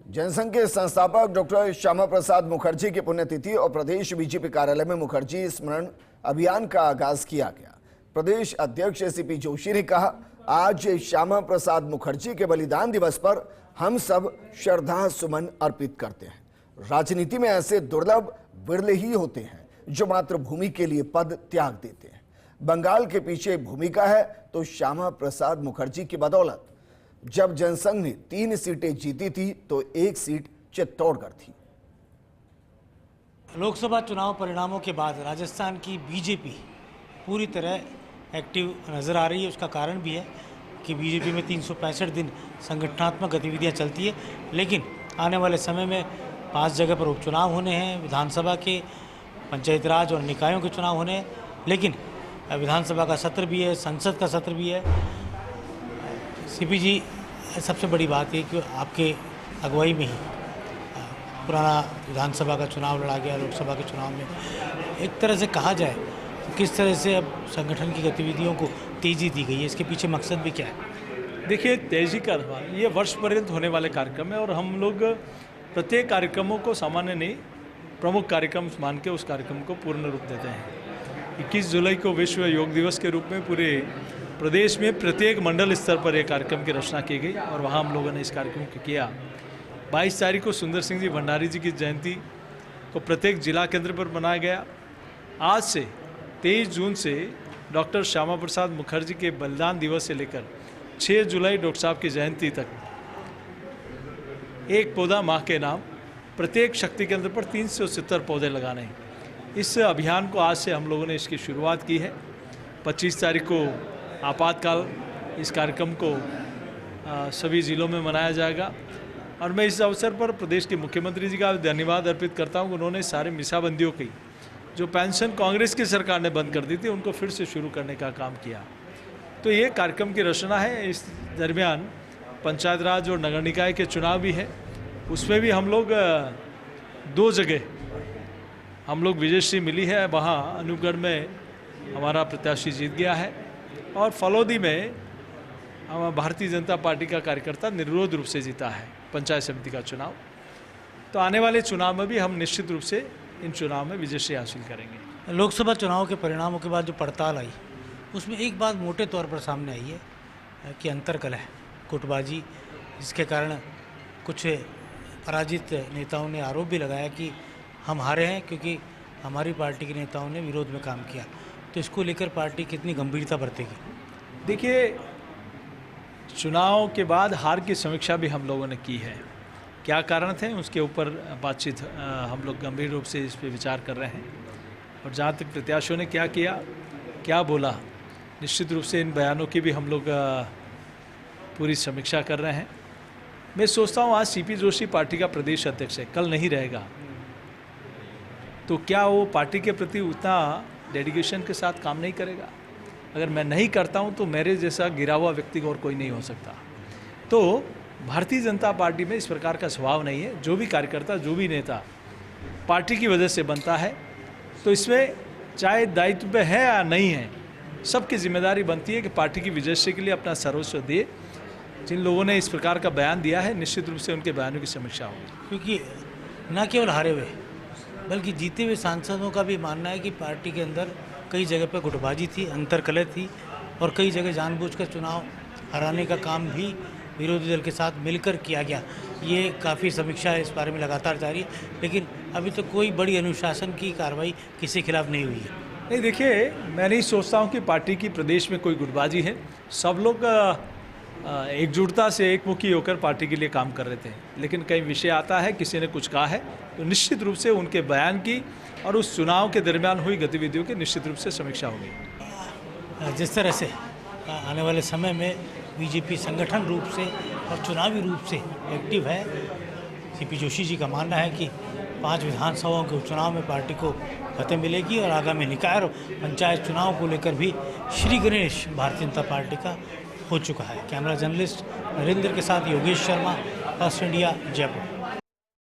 जनसंघ के संस्थापक डॉक्टर श्यामा प्रसाद मुखर्जी की पुण्यतिथि और प्रदेश बीजेपी कार्यालय में मुखर्जी स्मरण अभियान का आगाज किया गया। प्रदेश अध्यक्ष सीपी जोशी ने कहा, आज श्यामा प्रसाद मुखर्जी के बलिदान दिवस पर हम सब श्रद्धा सुमन अर्पित करते हैं। राजनीति में ऐसे दुर्लभ विरले ही होते हैं जो मातृभूमि के लिए पद त्याग देते हैं। बंगाल के पीछे भूमिका है तो श्यामा प्रसाद मुखर्जी की बदौलत। जब जनसंघ ने 3 सीटें जीती थी तो 1 सीट चित्तौड़गढ़ थी। लोकसभा चुनाव परिणामों के बाद राजस्थान की बीजेपी पूरी तरह एक्टिव नज़र आ रही है। उसका कारण भी है कि बीजेपी में 365 दिन संगठनात्मक गतिविधियां चलती है, लेकिन आने वाले समय में 5 जगह पर उपचुनाव होने हैं, विधानसभा के, पंचायती राज और निकायों के चुनाव होने हैं। लेकिन विधानसभा का सत्र भी है, संसद का सत्र भी है। सीपी जी, सबसे बड़ी बात है कि आपके अगुवाई में ही पुराना विधानसभा का चुनाव लड़ा गया। लोकसभा के चुनाव में एक तरह से कहा जाए तो किस तरह से अब संगठन की गतिविधियों को तेज़ी दी गई है, इसके पीछे मकसद भी क्या है? देखिए, तेज़ी का ये वर्ष पर्यंत होने वाले कार्यक्रम है और हम लोग प्रत्येक कार्यक्रमों को सामान्य नहीं, प्रमुख कार्यक्रम मान के उस कार्यक्रम को पूर्ण रूप देते हैं। 21 जुलाई को विश्व योग दिवस के रूप में पूरे प्रदेश में प्रत्येक मंडल स्तर पर एक कार्यक्रम की रचना की गई और वहाँ हम लोगों ने इस कार्यक्रम को किया। 22 तारीख को सुंदर सिंह जी भंडारी जी की जयंती को प्रत्येक जिला केंद्र पर मनाया गया। आज से 23 जून से डॉक्टर श्यामा प्रसाद मुखर्जी के बलिदान दिवस से लेकर 6 जुलाई डॉक्टर साहब की जयंती तक एक पौधा माह के नाम प्रत्येक शक्ति केंद्र पर 370 पौधे लगाने हैं। इस अभियान को आज से हम लोगों ने इसकी शुरुआत की है। 25 तारीख को आपातकाल इस कार्यक्रम को सभी ज़िलों में मनाया जाएगा और मैं इस अवसर पर प्रदेश के मुख्यमंत्री जी का धन्यवाद अर्पित करता हूं। उन्होंने सारे मिसाबंदियों की जो पेंशन कांग्रेस की सरकार ने बंद कर दी थी उनको फिर से शुरू करने का काम किया। तो ये कार्यक्रम की रचना है। इस दरमियान पंचायत राज और नगर निकाय के चुनाव भी है, उसमें भी हम लोग 2 जगह हम लोग विजयश्री मिली है। वहाँ अनूपगढ़ में हमारा प्रत्याशी जीत गया है और फलौदी में भारतीय जनता पार्टी का कार्यकर्ता निर्विरोध रूप से जीता है पंचायत समिति का चुनाव। तो आने वाले चुनाव में भी हम निश्चित रूप से इन चुनाव में विजयश्री हासिल करेंगे। लोकसभा चुनाव के परिणामों के बाद जो पड़ताल आई उसमें एक बात मोटे तौर पर सामने आई है कि अंतर्कलह, गुटबाजी, जिसके कारण कुछ पराजित नेताओं ने आरोप भी लगाया कि हम हारे हैं क्योंकि हमारी पार्टी के नेताओं ने विरोध में काम किया। तो इसको लेकर पार्टी कितनी गंभीरता बरतेगी? देखिए, चुनाव के बाद हार की समीक्षा भी हम लोगों ने की है। क्या कारण थे उसके ऊपर बातचीत हम लोग गंभीर रूप से इस पर विचार कर रहे हैं और जहाँ तक प्रत्याशियों ने क्या किया, क्या बोला, निश्चित रूप से इन बयानों की भी हम लोग पूरी समीक्षा कर रहे हैं। मैं सोचता हूँ आज सीपी जोशी पार्टी का प्रदेश अध्यक्ष है, कल नहीं रहेगा, तो क्या वो पार्टी के प्रति उतना डेडिकेशन के साथ काम नहीं करेगा? अगर मैं नहीं करता हूं तो मेरे जैसा गिरा हुआ व्यक्ति और कोई नहीं हो सकता। तो भारतीय जनता पार्टी में इस प्रकार का स्वभाव नहीं है। जो भी कार्यकर्ता, जो भी नेता पार्टी की वजह से बनता है तो इसमें चाहे दायित्व है या नहीं है, सबकी जिम्मेदारी बनती है कि पार्टी की विजयश्री के लिए अपना सर्वस्व दे। जिन लोगों ने इस प्रकार का बयान दिया है निश्चित रूप से उनके बयानों की समीक्षा होगी, क्योंकि न केवल हारे हुए बल्कि जीते हुए सांसदों का भी मानना है कि पार्टी के अंदर कई जगह पर गुटबाजी थी, अंतर्कलह थी और कई जगह जानबूझकर चुनाव हराने का काम भी विरोधी दल के साथ मिलकर किया गया। ये काफ़ी समीक्षा इस बारे में लगातार जारी है, लेकिन अभी तो कोई बड़ी अनुशासन की कार्रवाई किसी के खिलाफ नहीं हुई है। नहीं, देखिए, मैं नहीं सोचता हूँ कि पार्टी की प्रदेश में कोई गुटबाजी है। सब लोग एकजुटता से एकमुखी होकर पार्टी के लिए काम कर रहे थे, लेकिन कई विषय आता है, किसी ने कुछ कहा है तो निश्चित रूप से उनके बयान की और उस चुनाव के दरमियान हुई गतिविधियों की निश्चित रूप से समीक्षा होगी। जिस तरह से आने वाले समय में बीजेपी संगठन रूप से और चुनावी रूप से एक्टिव है, सीपी जोशी जी का मानना है कि 5 विधानसभाओं के उपचुनाव में पार्टी को फतेह मिलेगी और आगामी निकाय और पंचायत चुनाव को लेकर भी श्री गणेश भारतीय जनता पार्टी का हो चुका है। कैमरा जर्नलिस्ट नरेंद्र के साथ योगेश शर्मा, फर्स्ट इंडिया, जयपुर।